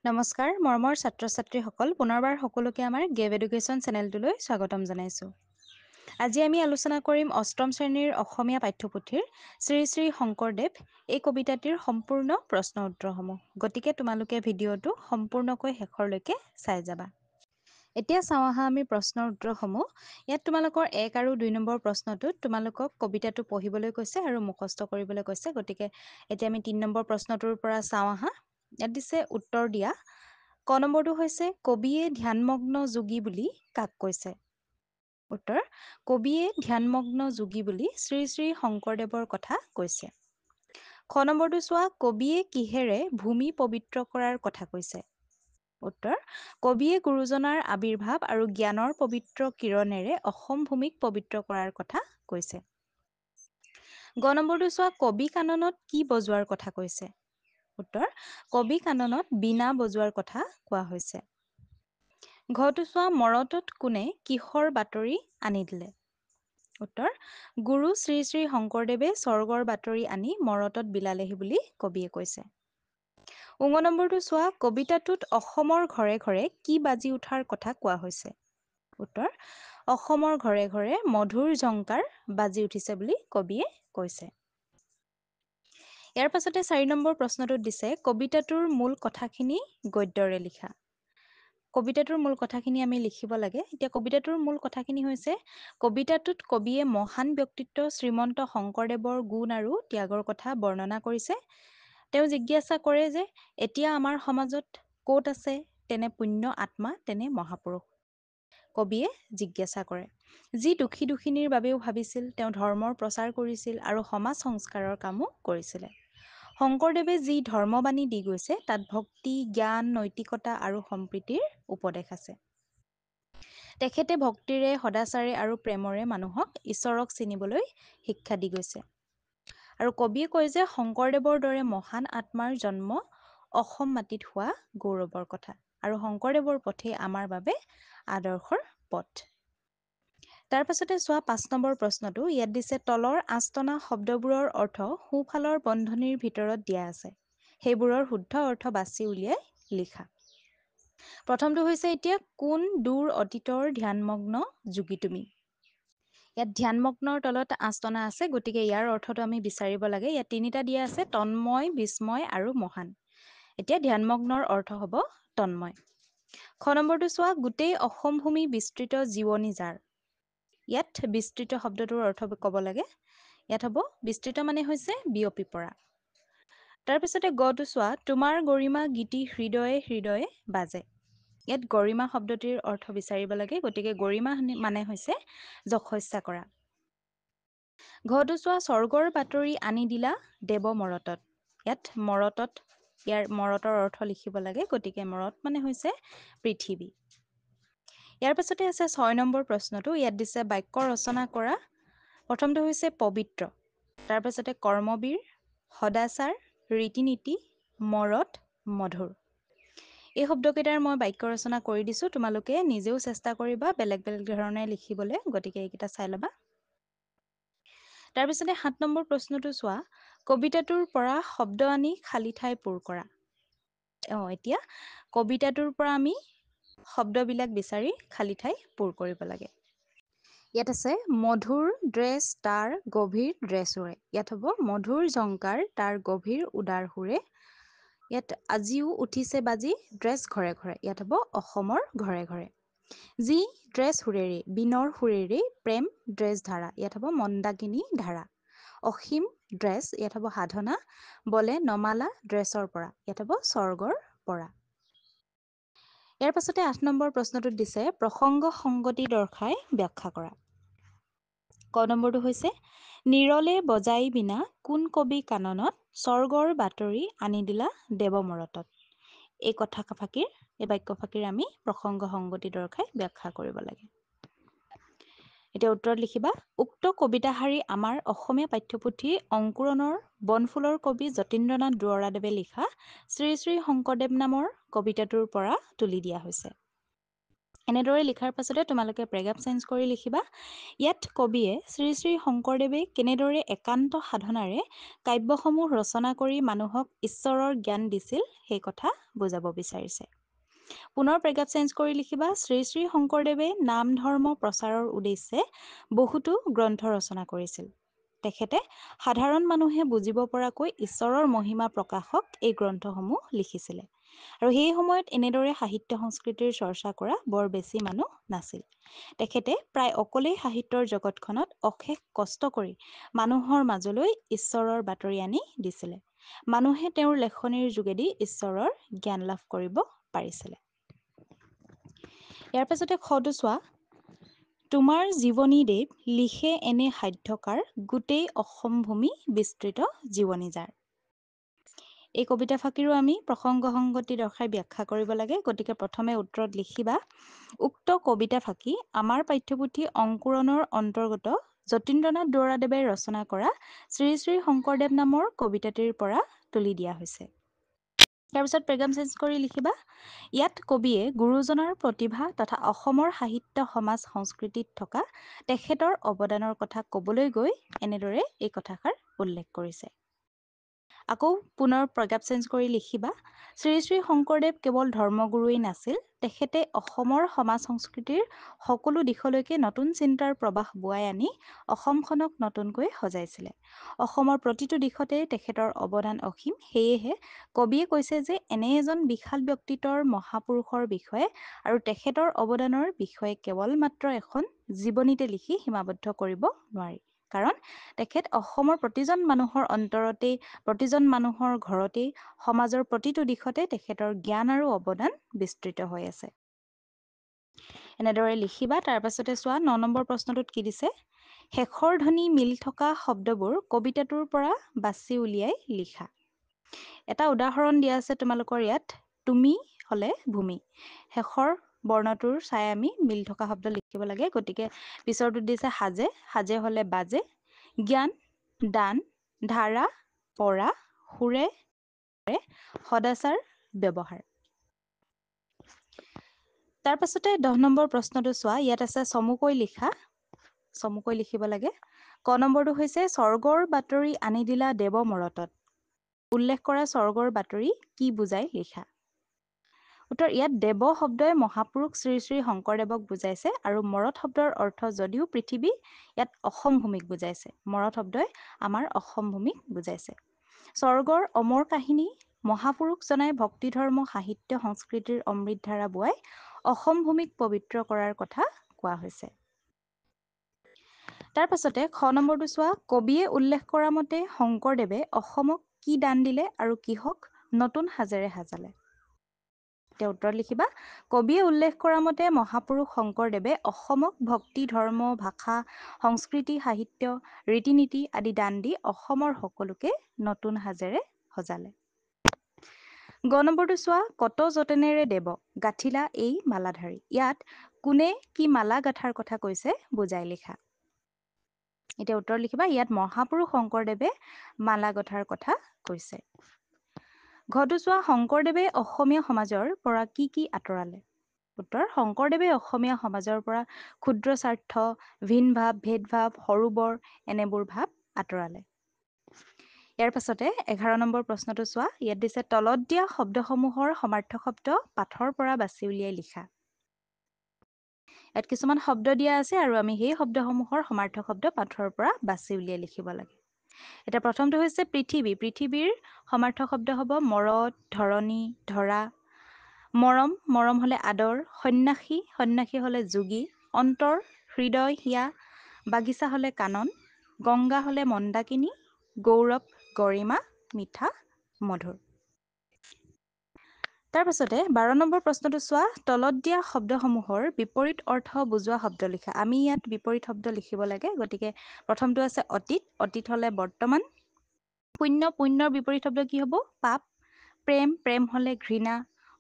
নমস্কাৰ মৰমৰ ছাত্ৰ ছাত্ৰীসকল পুনৰবাৰ সকলোকে আমাৰ গেভ এডুকেশ্যন চেনেলটোলৈ স্বাগতম জনাইছোঁ। আজি আমি আলোচনা কৰিম অষ্টম শ্ৰেণীৰ অসমীয়া পাঠ্যপুথিৰ শ্ৰী শ্ৰী শংকৰদেৱ এই কবিতাটিৰ সম্পূৰ্ণ প্ৰশ্ন উত্তৰসমূহ। গতিকে তোমালোকে ভিডিঅ'টো সম্পূৰ্ণকৈ শেষৰলৈকে চাই যাবা। এতিয়া চাওঁ আহা আমি প্ৰশ্নৰ উত্তৰসমূহ। ইয়াত তোমালোকৰ 1 আৰু 2 নম্বৰ প্ৰশ্নটোত তোমালোকক কবিতাটো পঢ়িবলৈ কৈছে আৰু মুখস্থ কৰিবলৈ কৈছে। গতিকে এতিয়া আমি 3 নম্বৰ প্ৰশ্নটোৰ পৰা চাওঁ আহা। ইয়াত দিছে উত্তৰ দিয়া। ক নম্বৰটো হৈছে কবিয়ে ধ্যানমগ্ন যোগী বুলি কাক কৈছে? উত্তৰ, কবিয়ে ধ্যানমগ্ন যোগী বুলি শ্ৰী শ্ৰী শংকৰদেৱৰ কথা কৈছে। খ নম্বৰটো চোৱা, কবিয়ে কিহেৰে ভূমি পবিত্ৰ কৰাৰ কথা কৈছে? উত্তৰ, কবিয়ে গুৰুজনাৰ আবিৰ্ভাৱ আৰু জ্ঞানৰ পবিত্ৰ কিৰণেৰে অসম ভূমিক পবিত্ৰ কৰাৰ কথা কৈছে। গ নম্বৰটো চোৱা, কবি কাননত কি বজোৱাৰ কথা কৈছে? উত্তৰ, কবি কাননত বীণা বজোৱাৰ কথা কোৱা হৈছে। ঘটো চোৱা, মৰতত কোনে কিহৰ বাতৰি আনি দিলে? উত্তৰ, গুৰু শ্ৰী শ্ৰী শংকৰদেৱে স্বৰ্গৰ বাতৰি আনি মৰতত বিলালেহি বুলি কবিয়ে কৈছে। উঙ নম্বৰটো চোৱা, কবিতাটোত অসমৰ ঘৰে ঘৰে কি বাজি উঠাৰ কথা কোৱা হৈছে? উত্তৰ, অসমৰ ঘৰে ঘৰে মধুৰ ঝংকাৰ বাজি উঠিছে বুলি কবিয়ে কৈছে। ইয়াৰ পাছতে 4 নম্বৰ প্ৰশ্নটোত দিছে কবিতাটোৰ মূল কথাখিনি গদ্যৰে লিখা। কবিতাটোৰ মূল কথাখিনি আমি লিখিব লাগে। এতিয়া কবিতাটোৰ মূল কথাখিনি হৈছে, কবিতাটোত কবিয়ে মহান ব্যক্তিত্ব শ্ৰীমন্ত শংকৰদেৱৰ গুণ আৰু ত্যাগৰ কথা বৰ্ণনা কৰিছে। তেওঁ জিজ্ঞাসা কৰে যে এতিয়া আমাৰ সমাজত ক'ত আছে তেনে পুণ্য আত্মা, তেনে মহাপুৰুষ? কবিয়ে জিজ্ঞাসা কৰে। যি দুখী দুখিনীৰ বাবেও ভাবিছিল, তেওঁ ধৰ্মৰ প্ৰচাৰ কৰিছিল আৰু সমাজ সংস্কাৰৰ কামো কৰিছিলে। শংকৰদেৱে যি ধৰ্মবাণী দি গৈছে তাত ভক্তি, জ্ঞান, নৈতিকতা আৰু সম্প্ৰীতিৰ উপদেশ আছে। তেখেতে ভক্তিৰে, সদাচাৰে আৰু প্ৰেমৰে মানুহক ঈশ্বৰক চিনিবলৈ শিক্ষা দি গৈছে। আৰু কবিয়ে কয় যে শংকৰদেৱৰ দৰে মহান আত্মাৰ জন্ম অসম মাটিত হোৱা গৌৰৱৰ কথা, আৰু শংকৰদেৱৰ পথেই আমাৰ বাবে আদৰ্শৰ পথ। তাৰ পাছতে চোৱা 5 নম্বৰ প্ৰশ্নটো। ইয়াত দিছে তলৰ আঁচটনা শব্দবোৰৰ অৰ্থ সোঁফালৰ বন্ধনীৰ ভিতৰত দিয়া আছে। সেইবোৰৰ শুদ্ধ অৰ্থ বাছি উলিয়াই লিখা। প্ৰথমটো হৈছে এতিয়া কোন দূৰ অতীতৰ ধ্যানমগ্ন যোগী তুমি? ইয়াত ধ্যানমগ্নৰ তলত আঁচটনা আছে, গতিকে ইয়াৰ অৰ্থটো আমি বিচাৰিব লাগে। ইয়াত 3টা দিয়া আছে, তন্ময়, বিস্ময় আৰু মহান। এতিয়া ধ্যানমগ্নৰ অৰ্থ হ'ব তন্ময়। খ নম্বৰটো চোৱা, গোটেই অসম ভূমি বিস্তৃত জীৱনী যাৰ। ইয়াত বিস্তৃত শব্দটোৰ অৰ্থ ক'ব লাগে। ইয়াত হ'ব বিস্তৃত মানে হৈছে বিয়পি পৰা। তাৰপিছতে গটো চোৱা, তোমাৰ গৰিমা গীতি হৃদয়ে হৃদয়ে বাজে। ইয়াত গৰিমা শব্দটিৰ অৰ্থ বিচাৰিব লাগে, গতিকে গৰিমা মানে হৈছে যশস্যা কৰা। ঘটো চোৱা, স্বৰ্গৰ বাতৰি আনি দিলা দেৱ মৰতত। ইয়াত মৰতত, ইয়াৰ মৰতৰ অৰ্থ লিখিব লাগে, গতিকে মৰত মানে হৈছে পৃথিৱী। ইয়াৰ পাছতে আছে 6 নম্বৰ প্ৰশ্নটো। ইয়াত দিছে বাক্য ৰচনা কৰা। প্ৰথমটো হৈছে পবিত্ৰ, তাৰ পাছতে কৰ্মবীৰ, সদাচাৰ, ৰীতি নীতি, মৰত, মধুৰ। এই শব্দকেইটাৰ মই বাক্য ৰচনা কৰি দিছোঁ। তোমালোকে নিজেও চেষ্টা কৰিবা বেলেগ বেলেগ ধৰণে লিখিবলৈ, গতিকে এইকেইটা চাই ল'বা। তাৰপিছতে 7 নম্বৰ প্ৰশ্নটো চোৱা, কবিতাটোৰ পৰা শব্দ আনি খালী ঠাই পূৰ কৰা। এতিয়া কবিতাটোৰ পৰা আমি শব্দবিলাক বিচাৰি খালী ঠাই পূৰ কৰিব লাগে। ইয়াত আছে মধুৰ ড্ৰেছ তাৰ গভীৰ ড্ৰেছ উৰে। ইয়াত হ'ব মধুৰ ঝংকাৰ তাৰ গভীৰ উদাৰ সুৰে। ইয়াত আজিও উঠিছে বাজি ড্ৰেছ ঘৰে ঘৰে। ইয়াত হ'ব অসমৰ ঘৰে ঘৰে। যি ড্ৰেছ সুৰেৰে, বিনৰ সুৰেৰে প্ৰেম ড্ৰেছ ধাৰা। ইয়াত হ'ব মন্দাকিনী ধাৰা। অসীম ড্ৰেছ, ইয়াত হ'ব সাধনা বলে নমালা ড্ৰেছৰ পৰা। ইয়াত হ'ব স্বৰ্গৰ পৰা। ইয়াৰ পাছতে 8 নম্বৰ প্ৰশ্নটোত দিছে প্ৰসংগ সংগতি দৰ্শাই ব্যাখ্যা কৰা। ক নম্বৰটো হৈছে নিৰলে বজাই বিনা কোন কবি কাননত স্বৰ্গৰ বাতৰি আনি দিলা দেৱ মৰতত। এই কথা ফাঁকিৰ, এই বাক্য ফাঁকিৰ আমি প্ৰসংগ সংগতি দৰ্শাই ব্যাখ্যা কৰিব লাগে। এতিয়া উত্তৰত লিখিবা। উক্ত কবিতাশাৰী আমাৰ অসমীয়া পাঠ্যপুথি অংকুৰণৰ বনফুলৰ কবি যতীন্দ্ৰনাথ দুৱৰাদেৱে লিখা শ্ৰী শ্ৰী শংকৰদেৱ নামৰ কবিতাটোৰ পৰা তুলি দিয়া হৈছে। এনেদৰে লিখাৰ পাছতে তোমালোকে প্ৰেগাপ চেঞ্জ কৰি লিখিবা। ইয়াত কবিয়ে শ্ৰী শ্ৰী শংকৰদেৱে কেনেদৰে একান্ত সাধনাৰে কাব্যসমূহ ৰচনা কৰি মানুহক ঈশ্বৰৰ জ্ঞান দিছিল সেই কথা বুজাব বিচাৰিছে। পুনৰ প্ৰেগাপ চেঞ্জ কৰি লিখিবা। শ্ৰী শ্ৰী শংকৰদেৱে নাম ধৰ্ম প্ৰচাৰৰ উদ্দেশ্যে বহুতো গ্ৰন্থ ৰচনা কৰিছিল। তেখেতে সাধাৰণ মানুহে বুজিব পৰাকৈ ঈশ্বৰৰ মহিমা প্ৰকাশক এই গ্ৰন্থসমূহ লিখিছিলে। আৰু সেই সময়ত এনেদৰে সাহিত্য সংস্কৃতিৰ চৰ্চা কৰা বৰ বেছি মানুহ নাছিল। তেখেতে প্ৰায় অকলেই সাহিত্যৰ জগতখনত অশেষ কষ্ট কৰি মানুহৰ মাজলৈ ঈশ্বৰৰ বাতৰি আনি দিছিলে। মানুহে তেওঁৰ লেখনিৰ যোগেদি ঈশ্বৰৰ জ্ঞান লাভ কৰিব পাৰিছিলে। ইয়াৰ পাছতে খটো চোৱা। তোমাৰ জীৱনী দেৱ লিখে এনে সাধ্যকাৰ গোটেই অসম ভূমি বিস্তৃত জীৱনী যাৰ। এই কবিতা ফাঁকিৰো আমি প্ৰসংগ সংগতি দৰ্শাই ব্যাখ্যা কৰিব লাগে। গতিকে প্ৰথমে উত্তৰত লিখিবা। উক্ত কবিতা ফাঁকি আমাৰ পাঠ্যপুথি অংকুৰণৰ অন্তৰ্গত যতীন্দ্ৰনাথ দুৱৰাদেৱে ৰচনা কৰা শ্ৰী শ্ৰী শংকৰদেৱ নামৰ কবিতাটিৰ পৰা তুলি দিয়া হৈছে। তাৰপিছত প্ৰেগাম চেঞ্জ কৰি লিখিবা। ইয়াত কবিয়ে গুৰুজনাৰ প্ৰতিভা তথা অসমৰ সাহিত্য সমাজ সংস্কৃতিত থকা তেখেতৰ অৱদানৰ কথা ক'বলৈ গৈ এনেদৰে এই কথাষাৰ উল্লেখ কৰিছে। আকৌ পুনৰ প্ৰেগাপ চেঞ্জ কৰি লিখিবা। শ্ৰী শ্ৰী শংকৰদেৱ কেৱল ধৰ্মগুৰুৱেই নাছিল, তেখেতে অসমৰ সমাজ সংস্কৃতিৰ সকলো দিশলৈকে নতুন চিন্তাৰ প্ৰবাহ বোৱাই আনি অসমখনক নতুনকৈ সজাইছিলে। অসমৰ প্ৰতিটো দিশতে তেখেতৰ অৱদান অসীম। সেয়েহে কবিয়ে কৈছে যে এনে এজন বিশাল ব্যক্তিত্বৰ মহাপুৰুষৰ বিষয়ে আৰু তেখেতৰ অৱদানৰ বিষয়ে কেৱল মাত্ৰ এখন জীৱনীতে লিখি সীমাবদ্ধ কৰিব নোৱাৰি। কাৰণ তেখেত অসমৰ প্ৰতিজন মানুহৰ অন্তৰতেই, প্ৰতিজন মানুহৰ ঘৰতেই, সমাজৰ প্ৰতিটো দিশতে তেখেতৰ জ্ঞান আৰু অৱদান বিস্তৃত হৈ আছে। এনেদৰে লিখিবা। তাৰ পাছতে চোৱা ৯ নম্বৰ প্ৰশ্নটোত কি দিছে। শেষৰ ধ্বনি মিল থকা শব্দবোৰ কবিতাটোৰ পৰা বাছি উলিয়াই লিখা। এটা উদাহৰণ দিয়া আছে তোমালোকৰ ইয়াত। তুমি হলে ভূমি। শেষৰ বৰ্ণটোৰ চাই আমি মিল থকা শব্দ লিখিব লাগে। গতিকে পিছৰটোত দিছে সাজে, সাজে হলে বাজে, জ্ঞান, দান, ধাৰা, পৰা, সুৰে, সদাচাৰ, ব্যৱহাৰ। তাৰ পাছতে 10 নম্বৰ প্ৰশ্নটো চোৱা। ইয়াত আছে চমুকৈ লিখা, চমুকৈ লিখিব লাগে। ক নম্বৰটো হৈছে স্বৰ্গৰ বাতৰি আনি দিলা দেৱ মৰতত। উল্লেখ কৰা স্বৰ্গৰ বাতৰি কি বুজাই লিখা। উত্তৰ। ইয়াত দেৱ শব্দই মহাপুৰুষ শ্ৰী শ্ৰী শংকৰদেৱক বুজাইছে আৰু মৰত শব্দৰ অৰ্থ যদিও পৃথিৱী, ইয়াত অসম ভূমিক বুজাইছে। মৰত শব্দই আমাৰ অসম ভূমিক বুজাইছে। স্বৰ্গৰ অমৰ কাহিনী মহাপুৰুষ জনাই ভক্তি ধৰ্ম সাহিত্য সংস্কৃতিৰ অমৃতধাৰা বোৱাই অসম ভূমিক পবিত্ৰ কৰাৰ কথা কোৱা হৈছে। তাৰ পাছতে খ নম্বৰটো চোৱা। কবিয়ে উল্লেখ কৰা মতে শংকৰদেৱে অসমক কি দান দিলে আৰু কিহক নতুন সাজেৰে সাজালে। এতিয়া উত্তৰত লিখিবা। কবিয়ে উল্লেখ কৰা মতে মহাপুৰুষ শংকৰদেৱে অসমক ভক্তি ধৰ্ম ভাষা সংস্কৃতি সাহিত্য ৰীতি নীতি আদি দান দি অসমৰ সকলোকে নতুন সাজেৰে সজালে। গ নম্বৰটো চোৱা। কত যতনেৰে দেৱ গাঁঠিলা এই মালাধাৰী। ইয়াত কোনে কি মালা গাঁঠাৰ কথা কৈছে বুজাই লিখা। এতিয়া উত্তৰ লিখিবা। ইয়াত মহাপুৰুষ শংকৰদেৱে মালা গঁঠাৰ কথা কৈছে। ঘটো চোৱা। শংকৰদেৱে অসমীয়া সমাজৰ পৰা কি কি আঁতৰালে। উত্তৰ। শংকৰদেৱে অসমীয়া সমাজৰ পৰা ক্ষুদ্ৰ স্বাৰ্থ, ভিন ভাৱ, ভেদভাৱ, সৰু বৰ এনেবোৰ ভাৱ আঁতৰালে। ইয়াৰ পাছতে 11 নম্বৰ প্ৰশ্নটো চোৱা। ইয়াত দিছে তলত দিয়া শব্দসমূহৰ সমাৰ্থক শব্দ পাঠৰ পৰা বাছি উলিয়াই লিখা। ইয়াত কিছুমান শব্দ দিয়া আছে আৰু আমি সেই শব্দসমূহৰ সমাৰ্থক শব্দ পাঠৰ পৰা বাছি উলিয়াই লিখিব লাগে। এতিয়া প্ৰথমটো হৈছে পৃথিৱী। পৃথিৱীৰ সমাৰ্থক শব্দ হ'ব মৰদ, ধৰণী, ধৰা। মৰম, মৰম হলে আদৰ। সন্যাসী, সন্যাসী হলে যোগী। অন্তৰ, হৃদয়, হিয়া। বাগিচা হলে কানন। গংগা হলে মন্দাকিনী। গৌৰৱ, গৰিমা, মিঠা, মধুৰ। তাৰ পাছতে 12 নম্বৰ প্ৰশ্নটো চোৱা। তলত দিয়া শব্দসমূহৰ বিপৰীত অৰ্থ বুজোৱা শব্দ লিখা। আমি ইয়াত বিপৰীত শব্দ লিখিব লাগে। গতিকে প্ৰথমটো আছে অতীত। অতীত হলে বৰ্তমান। পুণ্য, পুণ্যৰ বিপৰীত শব্দ কি হ'ব পাপ। প্ৰেম, প্ৰেম হলে ঘৃণা।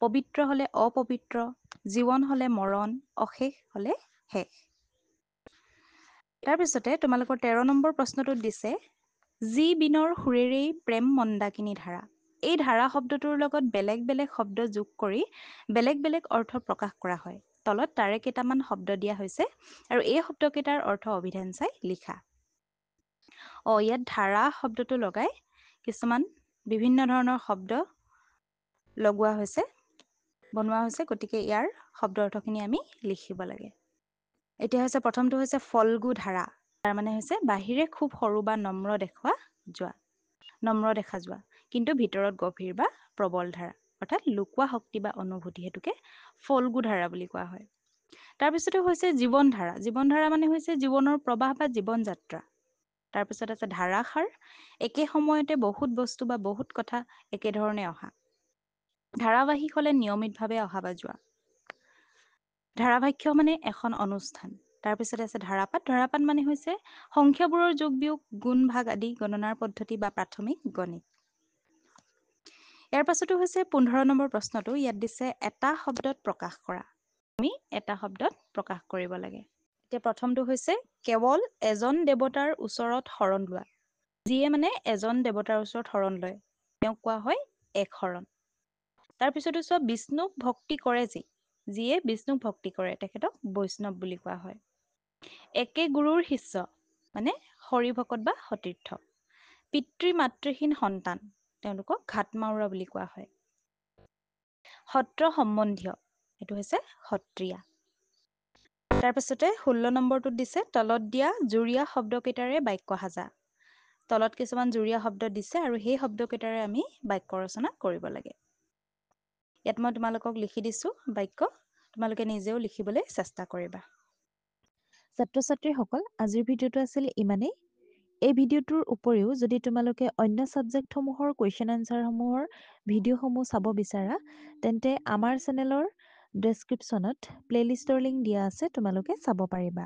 পবিত্ৰ হলে অপবিত্ৰ। জীৱন হলে মৰণ। অশেষ হলে শেষ। তাৰপিছতে তোমালোকৰ 13 নম্বৰ প্ৰশ্নটোত দিছে যি বিনৰ সুৰেৰেই প্ৰেম মন্দাকিনী ধাৰা। এই ধাৰা শব্দটোৰ লগত বেলেগ বেলেগ শব্দ যোগ কৰি বেলেগ বেলেগ অৰ্থ প্ৰকাশ কৰা হয়। তলত তাৰে কেইটামান শব্দ দিয়া হৈছে আৰু এই শব্দকেইটাৰ অৰ্থ অভিধান চাই লিখা। ইয়াত ধাৰা শব্দটো লগাই কিছুমান বিভিন্ন ধৰণৰ শব্দ লগোৱা হৈছে, বনোৱা হৈছে, গতিকে ইয়াৰ শব্দ অৰ্থখিনি আমি লিখিব লাগে। এতিয়া হৈছে প্ৰথমটো হৈছে ফল্গু ধাৰা, তাৰ মানে হৈছে বাহিৰে খুব সৰু বা নম্ৰ দেখা যোৱা কিন্তু ভিতৰত গভীৰ বা প্ৰবল ধাৰা, অৰ্থাৎ লুকুৱা শক্তি বা অনুভূতি, সেইটোকে ফল্গু ধাৰা বুলি কোৱা হয়। তাৰপিছতে হৈছে জীৱন ধাৰা। জীৱন ধাৰা মানে হৈছে জীৱনৰ প্ৰবাহ বা জীৱন যাত্ৰা। তাৰপিছত আছে ধাৰাসাৰ, একে সময়তে বহুত বস্তু বা বহুত কথা একেধৰণে অহা। ধাৰাবাহিক হ'লে নিয়মিতভাৱে অহা বা যোৱা। ধাৰাভাষ্য মানে এখন অনুষ্ঠান। তাৰপিছতে আছে ধাৰাপাত। ধাৰাপাত মানে হৈছে সংখ্যাবোৰৰ যোগ বিয়োগ, গুণ ভাগ আদি গণনাৰ পদ্ধতি বা প্ৰাথমিক গণিত। ইয়াৰ পাছতো হৈছে 15 নম্বৰ প্ৰশ্নটো। ইয়াত দিছে এটা শব্দত প্ৰকাশ কৰা। আমি এটা শব্দত প্ৰকাশ কৰিব লাগে। এতিয়া প্ৰথমটো হৈছে কেৱল এজন দেৱতাৰ ওচৰত শৰণ লোৱা। যিয়ে মানে এজন দেৱতাৰ ওচৰত শৰণ লয় তেওঁক কোৱা হয় এক শৰণ। তাৰপিছতো চোৱা বিষ্ণুক ভক্তি কৰে যিয়ে বিষ্ণুক ভক্তি কৰে তেখেতক বৈষ্ণৱ বুলি কোৱা হয়। একে গুৰুৰ শিষ্য মানে হৰি ভকত বা সতীৰ্থ। পিতৃ মাতৃহীন সন্তান তেওঁলোকক ঘাটমাউৰা বুলি কোৱা হয়। সত্ৰ সম্বন্ধীয় এইটো হৈছে সত্ৰীয়া। তাৰপিছতে 16 নম্বৰটোত দিছে তলত দিয়া জুৰীয়া শব্দকেইটাৰে বাক্য সাজা। তলত কিছুমান জুৰীয়া শব্দ দিছে আৰু সেই শব্দকেইটাৰে আমি বাক্য ৰচনা কৰিব লাগে। ইয়াত মই তোমালোকক লিখি দিছোঁ বাক্য, তোমালোকে নিজেও লিখিবলৈ চেষ্টা কৰিবা। ছাত্ৰ ছাত্ৰীসকল, আজিৰ ভিডিঅ'টো আছিল ইমানেই। এই ভিডিঅ'টোৰ উপৰিও যদি তোমালোকে অন্য ছাবজেক্টসমূহৰ কুৱেশ্যন এনচাৰসমূহৰ ভিডিঅ'সমূহ চাব বিচাৰা তেন্তে আমাৰ চেনেলৰ ডেছক্ৰিপশ্যনত প্লে'লিষ্টৰ লিংক দিয়া আছে, তোমালোকে চাব পাৰিবা।